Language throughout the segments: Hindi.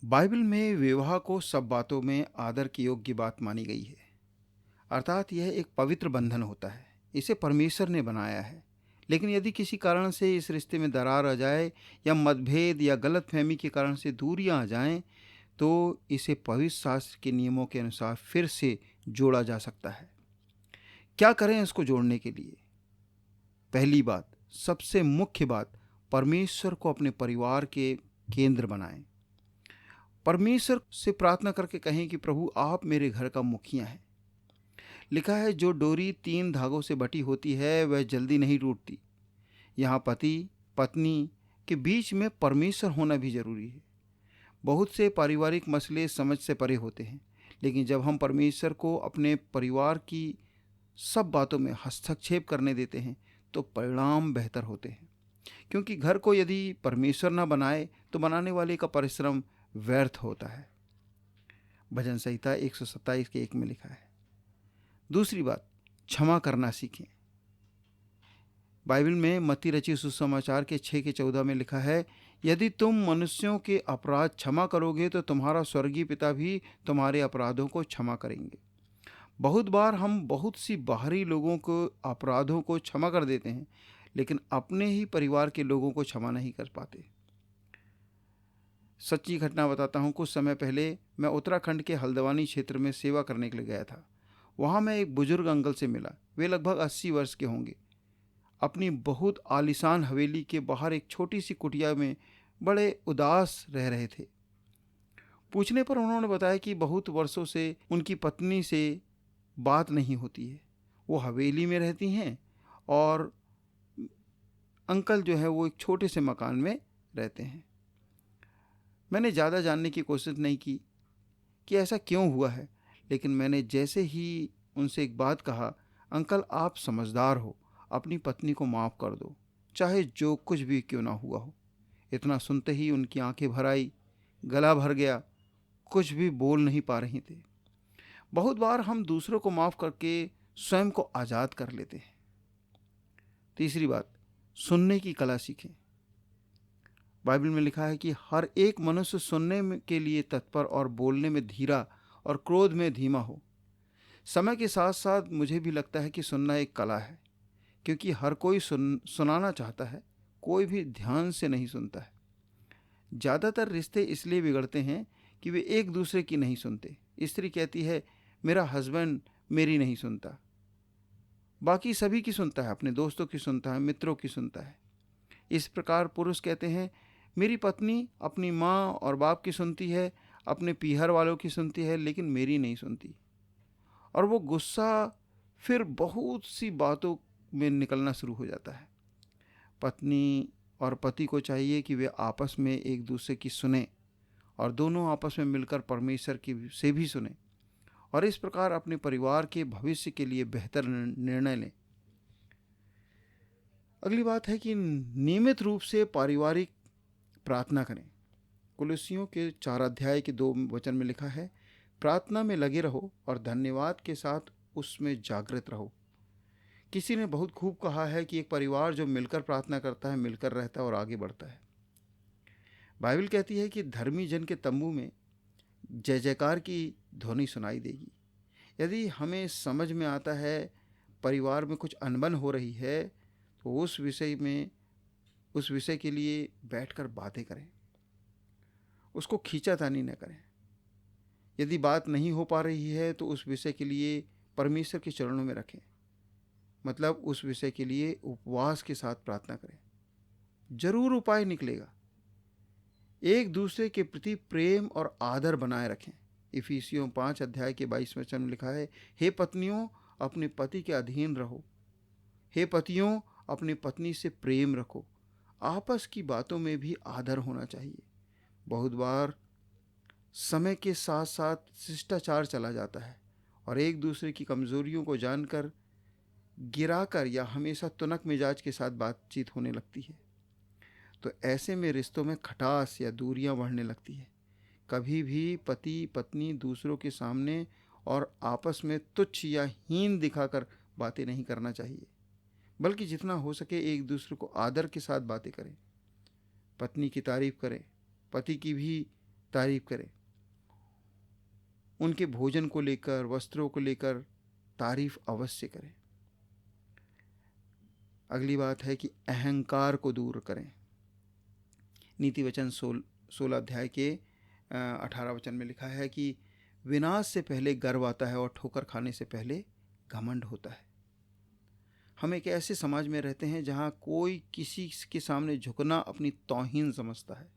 बाइबल में विवाह को सब बातों में आदर की योग्य बात मानी गई है। अर्थात यह एक पवित्र बंधन होता है। इसे परमेश्वर ने बनाया है। लेकिन यदि किसी कारण से इस रिश्ते में दरार आ जाए या मतभेद या गलतफहमी के कारण से दूरियां आ जाएं, तो इसे पवित्र शास्त्र के नियमों के अनुसार फिर से जोड़ा जा सकता है। क्या करें इसको जोड़ने के लिए? पहली बात, सबसे मुख्य बात, परमेश्वर को अपने परिवार के केंद्र बनाएं। परमेश्वर से प्रार्थना करके कहें कि प्रभु आप मेरे घर का मुखिया हैं। लिखा है, जो डोरी 3 धागों से बटी होती है वह जल्दी नहीं टूटती। यहाँ पति पत्नी के बीच में परमेश्वर होना भी जरूरी है। बहुत से पारिवारिक मसले समझ से परे होते हैं, लेकिन जब हम परमेश्वर को अपने परिवार की सब बातों में हस्तक्षेप करने देते हैं तो परिणाम बेहतर होते हैं। क्योंकि घर को यदि परमेश्वर न बनाए तो बनाने वाले का परिश्रम व्यर्थ होता है। भजन संहिता 127 के 1 में लिखा है। दूसरी बात, क्षमा करना सीखें। बाइबल में मत्ती रचित सुसमाचार के 6 के 14 में लिखा है, यदि तुम मनुष्यों के अपराध क्षमा करोगे तो तुम्हारा स्वर्गीय पिता भी तुम्हारे अपराधों को क्षमा करेंगे। बहुत बार हम बहुत सी बाहरी लोगों को अपराधों को क्षमा कर देते हैं, लेकिन अपने ही परिवार के लोगों को क्षमा नहीं कर पाते। सच्ची घटना बताता हूँ। कुछ समय पहले मैं उत्तराखंड के हल्द्वानी क्षेत्र में सेवा करने के लिए गया था। वहाँ मैं एक बुजुर्ग अंकल से मिला। वे लगभग 80 वर्ष के होंगे। अपनी बहुत आलीशान हवेली के बाहर एक छोटी सी कुटिया में बड़े उदास रह रहे थे। पूछने पर उन्होंने बताया कि बहुत वर्षों से उनकी पत्नी से बात नहीं होती है। वो हवेली में रहती हैं और अंकल जो है वो एक छोटे से मकान में रहते हैं। मैंने ज़्यादा जानने की कोशिश नहीं की कि ऐसा क्यों हुआ है, लेकिन मैंने जैसे ही उनसे एक बात कहा, अंकल आप समझदार हो, अपनी पत्नी को माफ़ कर दो, चाहे जो कुछ भी क्यों ना हुआ हो। इतना सुनते ही उनकी आंखें भर आई, गला भर गया, कुछ भी बोल नहीं पा रही थे। बहुत बार हम दूसरों को माफ़ करके स्वयं को आज़ाद कर लेते हैं। तीसरी बात, सुनने की कला सीखें। बाइबल में लिखा है कि हर एक मनुष्य सुनने के लिए तत्पर और बोलने में धीरा और क्रोध में धीमा हो। समय के साथ साथ मुझे भी लगता है कि सुनना एक कला है, क्योंकि हर कोई सुनाना चाहता है, कोई भी ध्यान से नहीं सुनता है। ज़्यादातर रिश्ते इसलिए बिगड़ते हैं कि वे एक दूसरे की नहीं सुनते। स्त्री कहती है, मेरा हस्बैंड मेरी नहीं सुनता, बाकी सभी की सुनता है, अपने दोस्तों की सुनता है, मित्रों की सुनता है। इस प्रकार पुरुष कहते हैं, मेरी पत्नी अपनी माँ और बाप की सुनती है, अपने पीहर वालों की सुनती है, लेकिन मेरी नहीं सुनती। और वो गुस्सा फिर बहुत सी बातों में निकलना शुरू हो जाता है। पत्नी और पति को चाहिए कि वे आपस में एक दूसरे की सुने और दोनों आपस में मिलकर परमेश्वर की से भी सुने और इस प्रकार अपने परिवार के भविष्य के लिए बेहतर निर्णय लें। अगली बात है कि नियमित रूप से पारिवारिक प्रार्थना करें। कुलुसियों के 4 अध्याय के 2 वचन में लिखा है, प्रार्थना में लगे रहो और धन्यवाद के साथ उसमें जागृत रहो। किसी ने बहुत खूब कहा है कि एक परिवार जो मिलकर प्रार्थना करता है, मिलकर रहता है और आगे बढ़ता है। बाइबल कहती है कि धर्मी जन के तंबू में जय जयकार की ध्वनि सुनाई देगी। यदि हमें समझ में आता है परिवार में कुछ अनबन हो रही है, तो उस विषय के लिए बैठकर बातें करें, उसको खींचातानी न करें। यदि बात नहीं हो पा रही है तो उस विषय के लिए परमेश्वर के चरणों में रखें, मतलब उस विषय के लिए उपवास के साथ प्रार्थना करें। जरूर उपाय निकलेगा। एक दूसरे के प्रति प्रेम और आदर बनाए रखें। इफिसियों 5 अध्याय के 22 वचन में लिखा है, हे पत्नियों अपने पति के अधीन रहो। हे पतियों अपनी पत्नी से प्रेम रखो। आपस की बातों में भी आदर होना चाहिए। बहुत बार समय के साथ साथ शिष्टाचार चला जाता है और एक दूसरे की कमजोरियों को जानकर गिराकर या हमेशा तुनक मिजाज के साथ बातचीत होने लगती है। तो ऐसे में रिश्तों में खटास या दूरियां बढ़ने लगती है। कभी भी पति पत्नी दूसरों के सामने और आपस में तुच्छ या हीन दिखाकर बातें नहीं करना चाहिए, बल्कि जितना हो सके एक दूसरे को आदर के साथ बातें करें। पत्नी की तारीफ करें, पति की भी तारीफ करें। उनके भोजन को लेकर, वस्त्रों को लेकर तारीफ अवश्य करें। अगली बात है कि अहंकार को दूर करें। नीति वचन 16 अध्याय के 18 वचन में लिखा है कि विनाश से पहले गर्व आता है और ठोकर खाने से पहले घमंड होता है। हम एक ऐसे समाज में रहते हैं जहाँ कोई किसी के सामने झुकना अपनी तौहीन समझता है,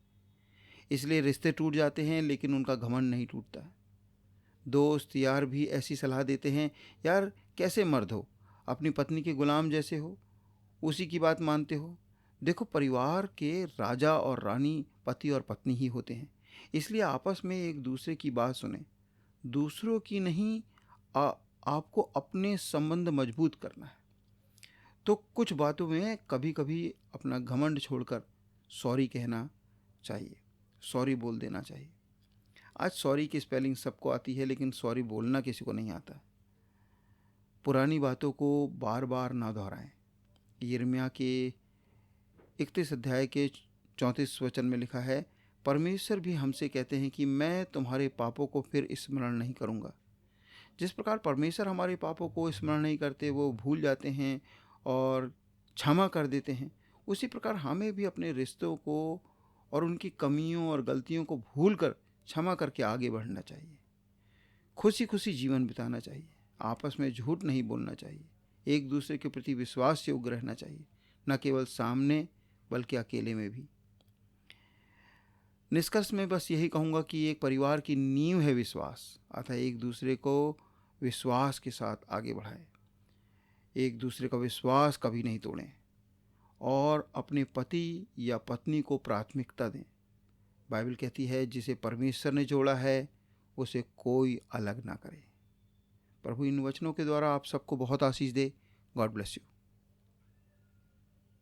इसलिए रिश्ते टूट जाते हैं, लेकिन उनका घमंड नहीं टूटता है। दोस्त यार भी ऐसी सलाह देते हैं, यार कैसे मर्द हो, अपनी पत्नी के गुलाम जैसे हो, उसी की बात मानते हो। देखो, परिवार के राजा और रानी पति और पत्नी ही होते हैं, इसलिए आपस में एक दूसरे की बात सुने, दूसरों की नहीं। आपको अपने संबंध मजबूत करना है, तो कुछ बातों में कभी कभी अपना घमंड छोड़कर सॉरी कहना चाहिए, सॉरी बोल देना चाहिए। आज सॉरी की स्पेलिंग सबको आती है, लेकिन सॉरी बोलना किसी को नहीं आता। पुरानी बातों को बार बार ना दोहराएं। यिर्मयाह के 31 अध्याय के 34 वचन में लिखा है, परमेश्वर भी हमसे कहते हैं कि मैं तुम्हारे पापों को फिर स्मरण नहीं करूँगा। जिस प्रकार परमेश्वर हमारे पापों को स्मरण नहीं करते, वो भूल जाते हैं और क्षमा कर देते हैं, उसी प्रकार हमें भी अपने रिश्तों को और उनकी कमियों और गलतियों को भूल कर क्षमा करके आगे बढ़ना चाहिए। खुशी खुशी जीवन बिताना चाहिए, आपस में झूठ नहीं बोलना चाहिए, एक दूसरे के प्रति विश्वास योग्य रहना चाहिए, न केवल सामने बल्कि अकेले में भी। निष्कर्ष में बस यही कहूँगा कि एक परिवार की नींव है विश्वास, अतः एक दूसरे को विश्वास के साथ आगे बढ़ाएं, एक दूसरे का विश्वास कभी नहीं तोड़ें और अपने पति या पत्नी को प्राथमिकता दें। बाइबल कहती है, जिसे परमेश्वर ने जोड़ा है उसे कोई अलग ना करे। प्रभु इन वचनों के द्वारा आप सबको बहुत आशीष दे। God bless you.